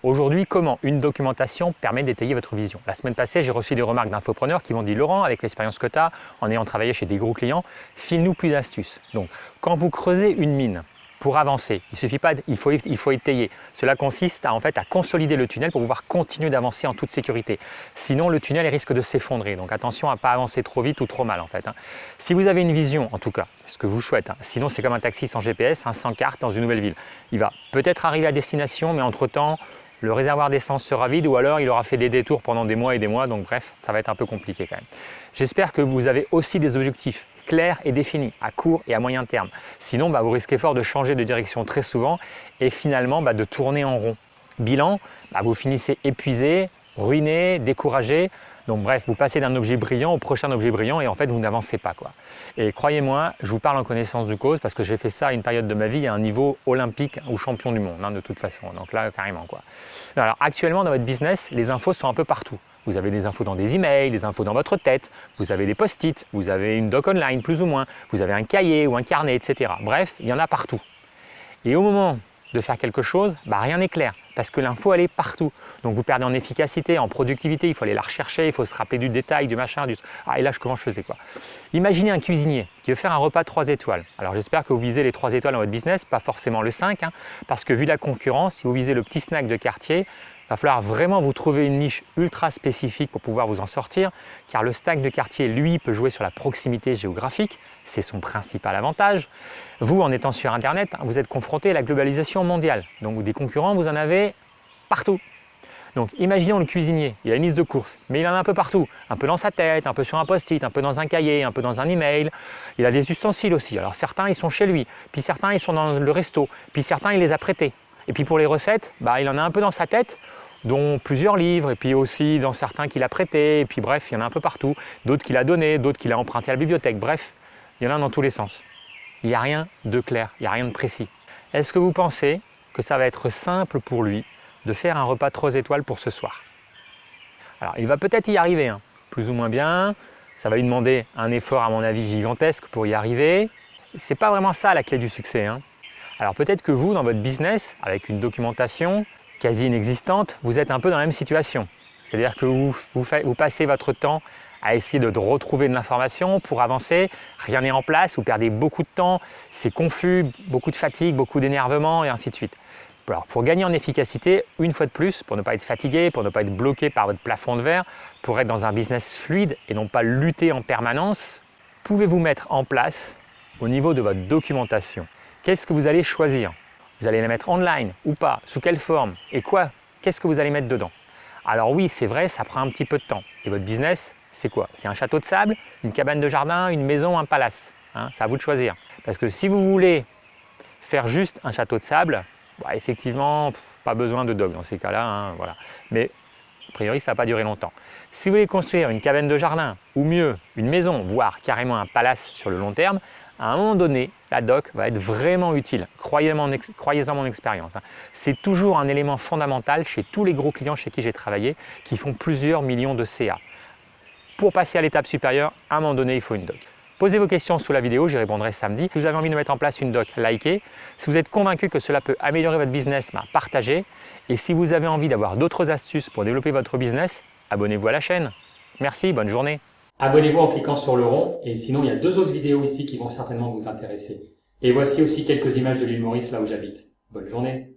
Aujourd'hui, comment une documentation permet d'étayer votre vision? La semaine passée, j'ai reçu des remarques d'infopreneurs qui m'ont dit « Laurent, avec l'expérience que tu as, en ayant travaillé chez des gros clients, file-nous plus d'astuces. » Donc, quand vous creusez une mine pour avancer, il faut étayer. Cela consiste en fait à consolider le tunnel pour pouvoir continuer d'avancer en toute sécurité. Sinon, le tunnel risque de s'effondrer. Donc, attention à ne pas avancer trop vite ou trop mal en fait. Si vous avez une vision, en tout cas, ce que je vous souhaite, sinon c'est comme un taxi sans GPS, sans carte dans une nouvelle ville. Il va peut-être arriver à destination, mais entre-temps, le réservoir d'essence sera vide ou alors il aura fait des détours pendant des mois et des mois. Donc bref, ça va être un peu compliqué quand même. J'espère que vous avez aussi des objectifs clairs et définis à court et à moyen terme. Sinon, vous risquez fort de changer de direction très souvent et finalement de tourner en rond. Bilan, vous finissez épuisé, ruiné, découragé. Donc bref, vous passez d'un objet brillant au prochain objet brillant et en fait, vous n'avancez pas, quoi. Et croyez-moi, je vous parle en connaissance de cause parce que j'ai fait ça à une période de ma vie à un niveau olympique ou champion du monde, de toute façon. Donc là, carrément, quoi. Alors actuellement, dans votre business, les infos sont un peu partout. Vous avez des infos dans des emails, des infos dans votre tête, vous avez des post-it, vous avez une doc online plus ou moins, vous avez un cahier ou un carnet, etc. Bref, il y en a partout. Et au moment de faire quelque chose, rien n'est clair parce que l'info elle est partout. Donc vous perdez en efficacité, en productivité, il faut aller la rechercher, il faut se rappeler du détail, du machin, du... Ah et là comment je faisais quoi? Imaginez un cuisinier qui veut faire un repas 3 étoiles. Alors j'espère que vous visez les 3 étoiles dans votre business, pas forcément le 5, parce que vu la concurrence, si vous visez le petit snack de quartier, il va falloir vraiment vous trouver une niche ultra spécifique pour pouvoir vous en sortir, car le snack de quartier, lui, peut jouer sur la proximité géographique, c'est son principal avantage. Vous, en étant sur Internet, vous êtes confronté à la globalisation mondiale. Donc des concurrents, vous en avez partout. Donc imaginons le cuisinier, il a une liste de courses, mais il en a un peu partout, un peu dans sa tête, un peu sur un post-it, un peu dans un cahier, un peu dans un email. Il a des ustensiles aussi. Alors certains, ils sont chez lui, puis certains, ils sont dans le resto, puis certains, il les a prêtés. Et puis pour les recettes, il en a un peu dans sa tête, dont plusieurs livres, et puis aussi dans certains qu'il a prêtés, et puis bref, il y en a un peu partout. D'autres qu'il a donnés, d'autres qu'il a empruntés à la bibliothèque. Bref, il y en a dans tous les sens. Il n'y a rien de clair, il n'y a rien de précis. Est-ce que vous pensez que ça va être simple pour lui de faire un repas 3 étoiles pour ce soir? Alors, il va peut-être y arriver, plus ou moins bien. Ça va lui demander un effort, à mon avis, gigantesque pour y arriver. Ce n'est pas vraiment ça la clé du succès. Alors peut-être que vous, dans votre business, avec une documentation quasi inexistante, vous êtes un peu dans la même situation. C'est-à-dire que vous passez votre temps à essayer de retrouver de l'information pour avancer, rien n'est en place, vous perdez beaucoup de temps, c'est confus, beaucoup de fatigue, beaucoup d'énervement et ainsi de suite. Alors pour gagner en efficacité, une fois de plus, pour ne pas être fatigué, pour ne pas être bloqué par votre plafond de verre, pour être dans un business fluide et non pas lutter en permanence, pouvez-vous mettre en place au niveau de votre documentation? Qu'est-ce que vous allez choisir? Vous allez la mettre online ou pas? Sous quelle forme? Et quoi? Qu'est-ce que vous allez mettre dedans? Alors oui, c'est vrai, ça prend un petit peu de temps. Et votre business, c'est quoi? C'est un château de sable, une cabane de jardin, une maison, un palace. C'est à vous de choisir. Parce que si vous voulez faire juste un château de sable, effectivement, pas besoin de doc dans ces cas-là. Voilà. Mais a priori, ça ne va pas durer longtemps. Si vous voulez construire une cabane de jardin, ou mieux, une maison, voire carrément un palace sur le long terme, à un moment donné, la doc va être vraiment utile. Croyez-en mon expérience. C'est toujours un élément fondamental chez tous les gros clients chez qui j'ai travaillé, qui font plusieurs millions de CA. Pour passer à l'étape supérieure, à un moment donné, il faut une doc. Posez vos questions sous la vidéo, j'y répondrai samedi. Si vous avez envie de mettre en place une doc, likez. Si vous êtes convaincu que cela peut améliorer votre business, partagez. Et si vous avez envie d'avoir d'autres astuces pour développer votre business, abonnez-vous à la chaîne. Merci, bonne journée. Abonnez-vous en cliquant sur le rond et sinon il y a 2 autres vidéos ici qui vont certainement vous intéresser. Et voici aussi quelques images de l'île Maurice là où j'habite. Bonne journée.